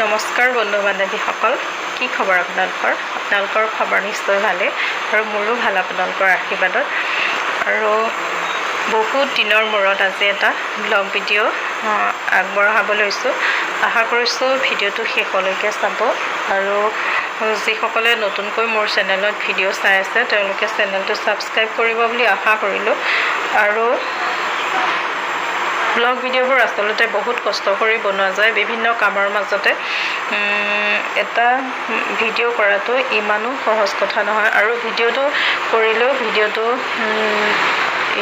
নমস্কাৰ বন্ধু বান্ধৱীসকল, কি খবৰ আপোনালোকৰ খবৰ নিশ্চয় ভালে আৰু মোৰো ভাল আপোনালোকৰ আশীৰ্বাদত। আৰু বহুত দিনৰ মূৰত আজি এটা ব্লগ ভিডিঅ' আগবঢ়াব লৈছোঁ। আশা কৰিছোঁ ভিডিঅ'টো শেষলৈকে চাব আৰু যিসকলে নতুনকৈ মোৰ চেনেলত ভিডিঅ' চাই আছে তেওঁলোকে চেনেলটো ছাবস্ক্ৰাইব কৰিব বুলি আশা কৰিলোঁ। আৰু ব্লগ ভিডিঅ'বোৰ আচলতে বহুত কষ্ট কৰি বনোৱা যায়। বিভিন্ন কামৰ মাজতে এটা ভিডিঅ' কৰাটো ইমানো সহজ কথা নহয় আৰু ভিডিঅ'টো কৰিলেও ভিডিঅ'টো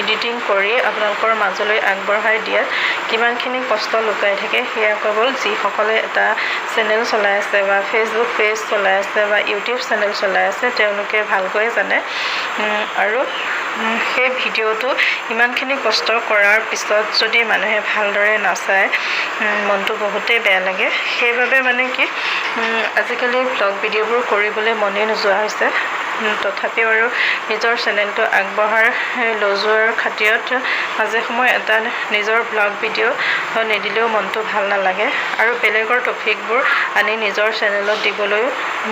এডিটিং কৰি আপোনালোকৰ মাজলৈ আগবঢ়াই দিয়াত কিমানখিনি কষ্ট লুকাই থাকে সেয়া কেৱল যিসকলে এটা চেনেল চলাই আছে বা ফেচবুক পেজ চলাই আছে বা ইউটিউব চেনেল চলাই আছে তেওঁলোকে ভালকৈ জানে। আৰু সেই ভিডিঅ'টো ইমানখিনি কষ্ট কৰাৰ পিছত যদি মানুহে ভালদৰে নাচায় মনটো বহুতেই বেয়া লাগে। সেইবাবে মানে কি আজিকালি ব্লগ ভিডিঅ'বোৰ কৰিবলৈ মনেই নোযোৱা হৈছে। তথাপিও আৰু নিজৰ চেনেলটো আগবঢ়াই লৈ যোৱাৰ খাতিৰত মাজে সময়ে এটা নিজৰ ব্লগ ভিডিঅ' নিদিলেও মনটো ভাল নালাগে। আৰু বেলেগৰ টপিকবোৰ আনি নিজৰ চেনেলত দিবলৈও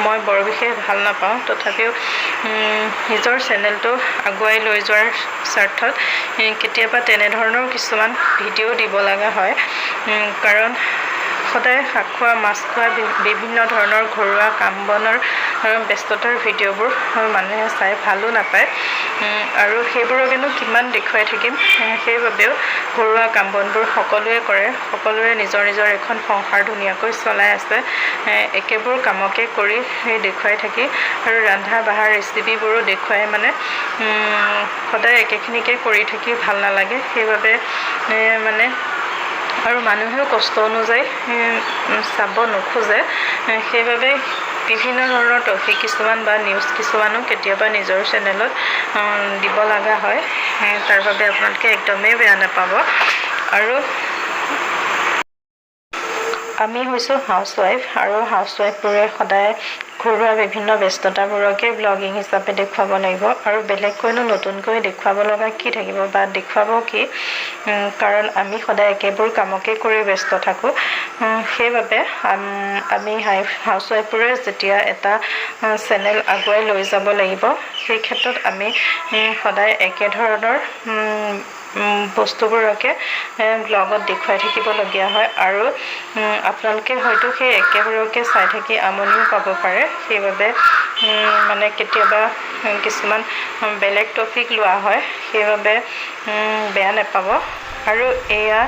মই বৰ বিশেষ ভাল নাপাওঁ। তথাপিও নিজৰ চেনেলটো আগুৱাই লৈ যোৱাৰ স্বাৰ্থত কেতিয়াবা তেনেধৰণৰ কিছুমান ভিডিঅ' দিব লগা হয়। কাৰণ সদায় শাক খোৱা মাছ খোৱা বিভিন্ন ধৰণৰ ঘৰুৱা কাম বনৰ ব্যস্ততাৰ ভিডিঅ'বোৰ মানুহে চাই ভালো নাপায়। আৰু সেইবোৰকেনো কিমান দেখুৱাই থাকিম, সেইবাবেও ঘৰুৱা কাম বনবোৰ সকলোৱে কৰে, সকলোৰে নিজৰ নিজৰ এখন সংসাৰ ধুনীয়াকৈ চলাই আছে। একেবোৰ কামকে কৰি দেখুৱাই থাকি আৰু ৰন্ধা বঢ়া ৰেচিপিবোৰো দেখুৱাই মানে সদায় একেখিনিকে কৰি থাকি ভাল নালাগে। সেইবাবে মানে আৰু মানুহেও কষ্ট অনুযায়ী চাব নোখোজে। সেইবাবে বিভিন্ন ধৰণৰ টপিক কিছুমান বা নিউজ কিছুমানো কেতিয়াবা নিজৰ চেনেলত দিব লগা হয়। তাৰ বাবে আপোনালোকে একদমেই বেয়া নাপাব। আৰু আমি হৈছোঁ হাউচৱাইফ আৰু হাউচৱাইফবোৰে সদায় ঘৰুৱা বিভিন্ন ব্যস্ততাবোৰকে ব্লগিং হিচাপে দেখুৱাব লাগিব। আৰু বেলেগকৈনো নতুনকৈ দেখুৱাব লগা কি থাকিব বা দেখুৱাব কি, কাৰণ আমি সদায় একেবোৰ কামকে কৰি ব্যস্ত থাকোঁ। সেইবাবে আমি হাউচৱাইফবোৰে যেতিয়া এটা চেনেল আগুৱাই লৈ যাব লাগিব সেই ক্ষেত্ৰত আমি সদায় একেধৰণৰ বস্তুবোৰকে ব্লগত দেখুৱাই থাকিবলগীয়া হয়। আৰু আপোনালোকে হয়তো সেই একেবোৰকে চাই থাকি আমনিও পাব পাৰে। সেইবাবে মানে কেতিয়াবা কিছুমান বেলেগ টপিক লোৱা হয়, সেইবাবে বেয়া নাপাব। আৰু এয়া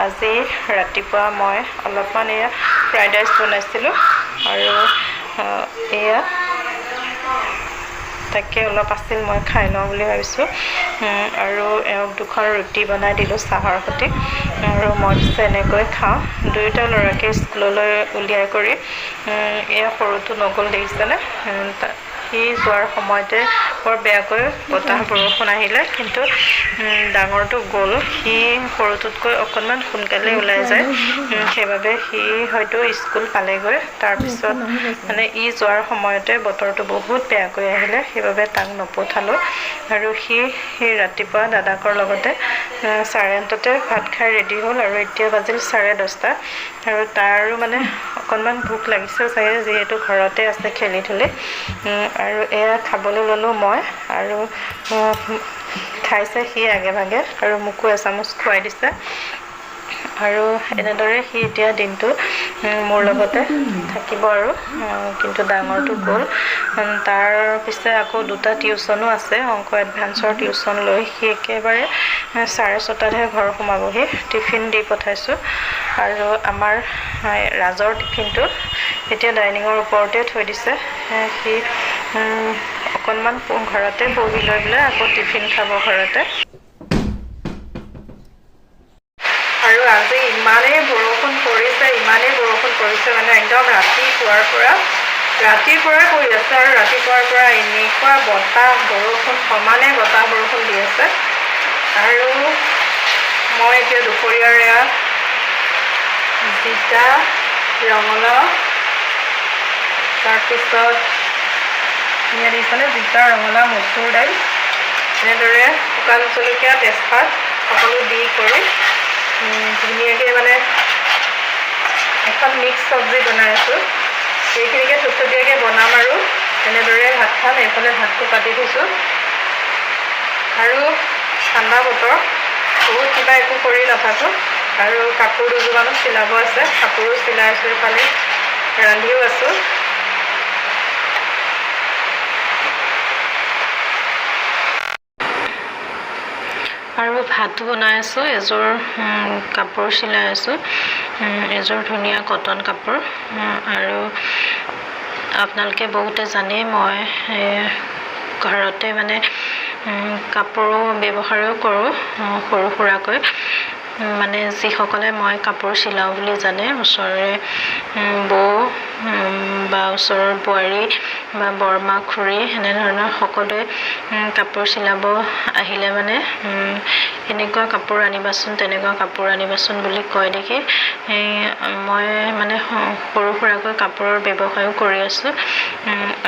আজি ৰাতিপুৱা মই অলপমান এয়া ফ্ৰাইড ৰাইচ বনাইছিলোঁ আৰু এয়া তাকে অলপ আছিল, মই খাই লওঁ বুলি ভাবিছোঁ। আৰু এওঁক দুখন ৰুটি বনাই দিলোঁ চাহৰ সৈতে আৰু মই পিছে এনেকৈ খাওঁ। দুয়োটা ল'ৰাকে স্কুললৈ উলিয়াই কৰি এয়া সৰুটো নগ'ল দেখিছেনে। সি যোৱাৰ সময়তে বৰ বেয়াকৈ বতাহ বৰষুণ আহিলে, কিন্তু ডাঙৰটো গ'ল। সি সৰুটোতকৈ অকণমান সোনকালে ওলাই যায়, সেইবাবে সি হয়তো স্কুল পালেগৈ। তাৰপিছত মানে ই যোৱাৰ সময়তে বতৰটো বহুত বেয়াকৈ আহিলে, সেইবাবে তাক নপঠালোঁ। আৰু সি ৰাতিপুৱা দাদাকৰ লগতে 8:30 ভাত খাই ৰেডি হ'ল আৰু এতিয়া বাজিল 10:30। আৰু তাৰো মানে অকণমান ভোক লাগিছে চাগে, যিহেতু ঘৰতে আছে খেলি ধূলি। আৰু এয়া খাবলৈ ল'লোঁ মই, আৰু খাইছে সি আগে ভাগে আৰু মোকো এচামুচ খুৱাই দিছে। আৰু এনেদৰে সি এতিয়া দিনটো মোৰ লগতে থাকিব। আৰু কিন্তু ডাঙৰটো গ'ল। তাৰ পিছে আকৌ দুটা টিউচনো আছে, অংক এডভান্সৰ টিউচন লৈ সি একেবাৰে 6:30হে ঘৰ সোমাবহি। টিফিন দি পঠাইছোঁ। আৰু আমাৰ ৰাজৰ টিফিনটো এতিয়া ডাইনিঙৰ ওপৰতে থৈ দিছে। সি অকণমান ঘৰতে বহি লৈ পেলাই আকৌ টিফিন খাব ঘৰতে। আৰু আজি ইমানেই বৰষুণ পৰিছে মানে একদম ৰাতিপুৱাৰ পৰাই পৰি আছে। আৰু ৰাতিপুৱাৰ পৰা এনেকুৱা বতাহ বৰষুণ সমানে বতাহ বৰষুণ দি আছে। আৰু মই এতিয়া দুপৰীয়াৰ এয়া জিকা ৰঙালাও, তাৰপিছত ইয়াত দেখিছেনে জিকা ৰঙালাও মচুৰ দাইল, এনেদৰে শুকান জলকীয়া তেজপাত সকলো দি কৰি ধুনীয়াকৈ মানে এখন মিক্স চব্জি বনাই আছোঁ। এইখিনিকে থুপথুপীয়াকৈ বনাম আৰু এনেদৰে ভাত খাম। এইফালে ভাতটো পাতি থৈছোঁ আৰু ঠাণ্ডা বতৰ, বহুত কিবা একো কৰি নাথাকোঁ আৰু কাপোৰ দুযোৰমানো চিলাব আছে, কাপোৰো চিলাই আছোঁ, এইফালে ৰান্ধিও আছোঁ। আৰু ভাতো বনাই আছোঁ, এযোৰ কাপোৰ চিলাই আছোঁ, এযোৰ ধুনীয়া কটন কাপোৰ। আৰু আপোনালোকে বহুতে জানেই মই ঘৰতে মানে কাপোৰো ব্যৱহাৰো কৰোঁ সৰু সুৰাকৈ। মানে যিসকলে মই কাপোৰ চিলাওঁ বুলি জানে, ওচৰৰে বৌ বা ওচৰৰ বোৱাৰী বা বৰমা খুৰী এনেধৰণৰ সকলোৱে কাপোৰ চিলাব আহিলে মানে এনেকুৱা কাপোৰ আনিবাচোন, তেনেকুৱা কাপোৰ আনিবাচোন বুলি কয় দেখি মই মানে সৰু সুৰাকৈ কাপোৰৰ ব্যৱসায়ো কৰি আছোঁ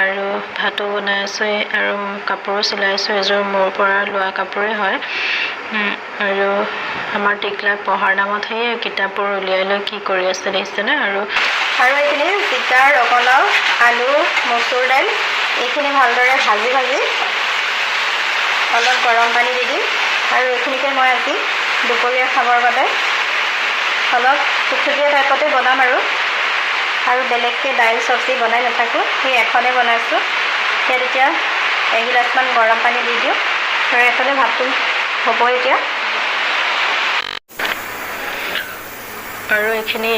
আৰু ভাতো বনাই আছোঁ আৰু কাপোৰো চিলাই আছোঁ। এযোৰ মোৰ পৰা লোৱা কাপোৰে হয়। আৰু আমাৰ টিকলাক পঢ়াৰ নামত সেই কিতাপবোৰ উলিয়াই লৈ কি কৰি আছে দেখিছেনে। আৰু এইখিনি জিকা, ৰঙালাও, আলু, মচুৰ দাইল এইখিনি ভালদৰে ভাজি অলপ গৰম পানী দি দিম। আৰু এইখিনিকে মই আজি দুপৰীয়া খাবৰ বাবে অলপ থুপথুপীয়া টাইপতে বনাম আৰু বেলেগকৈ দাইল চব্জি বনাই নাথাকোঁ, সেই এখনেই বনাইছোঁ। ইয়াত এতিয়া এগিলাচমান গৰম পানী দি দিওঁ আৰু এফালে ভাতটো হ'ব এতিয়া। আৰু এইখিনি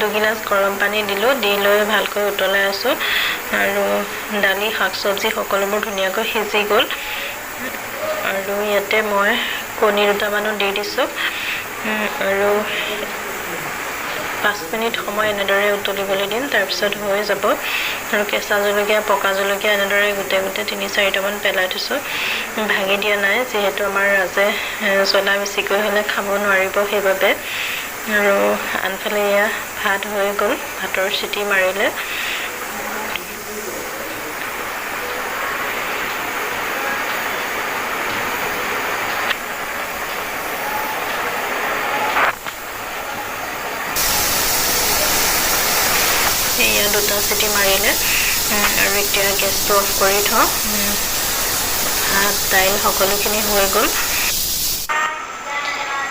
দুগিলাচ গৰম পানী দিলোঁ, দি লৈ ভালকৈ উতলাই আছোঁ। আৰু দালি, শাক চব্জি সকলোবোৰ ধুনীয়াকৈ সিজি গ'ল। আৰু ইয়াতে মই কণী দুটামানো দি দিছোঁ আৰু 5 মিনিট সময় এনেদৰে উতলিবলৈ দিম, তাৰপিছত হৈ যাব। আৰু কেঁচা জলকীয়া, পকা জলকীয়া এনেদৰে গোটে 3-4টামান পেলাই থৈছোঁ, ভাঙি দিয়া নাই, যিহেতু আমাৰ ৰাজে জ্বলা বেছিকৈ হ'লে খাব নোৱাৰিব সেইবাবে। আৰু আনফালে এয়া ভাত হৈ গ'ল, ভাতৰ চিটি মাৰিলে। এয়া 2টা চিটি মাৰিলে আৰু এতিয়া গেছটো অফ কৰি থওঁ। ভাত, দাইল সকলোখিনি হৈ গ'ল।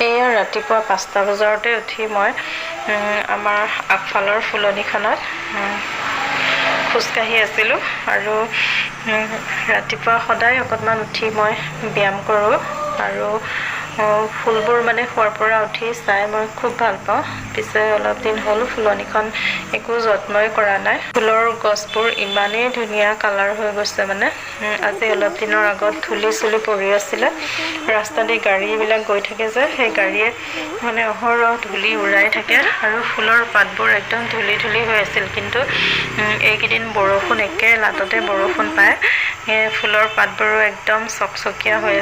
এয়া ৰাতিপুৱা 5টা বজাতে উঠি মই আমাৰ আগফালৰ ফুলনিখনত খোজকাঢ়ি আছিলোঁ। আৰু ৰাতিপুৱা সদায় অকণমান উঠি মই ব্যায়াম কৰোঁ আৰু ফুলবোৰ মানে শোৱাৰ পৰা উঠি চাই মই খুব ভাল পাওঁ। পিছে অলপ দিন হ'ল ফুলনিখন একো যত্নই কৰা নাই। ফুলৰ গছবোৰ ইমানেই ধুনীয়া কালাৰ হৈ গৈছে মানে। আজি অলপ দিনৰ আগত ধূলি চুলি পৰি আছিলে, ৰাস্তাদি গাড়ীবিলাক গৈ থাকে যে, সেই গাড়ীয়ে মানে অহৰহ ধূলি উৰাই থাকে আৰু ফুলৰ পাতবোৰ একদম ধূলি হৈ আছিল। কিন্তু এইকেইদিন বৰষুণ, একে লাটতে বৰষুণ পায়, ফুলৰ পাতবোৰো একদম চকচকীয়া হৈ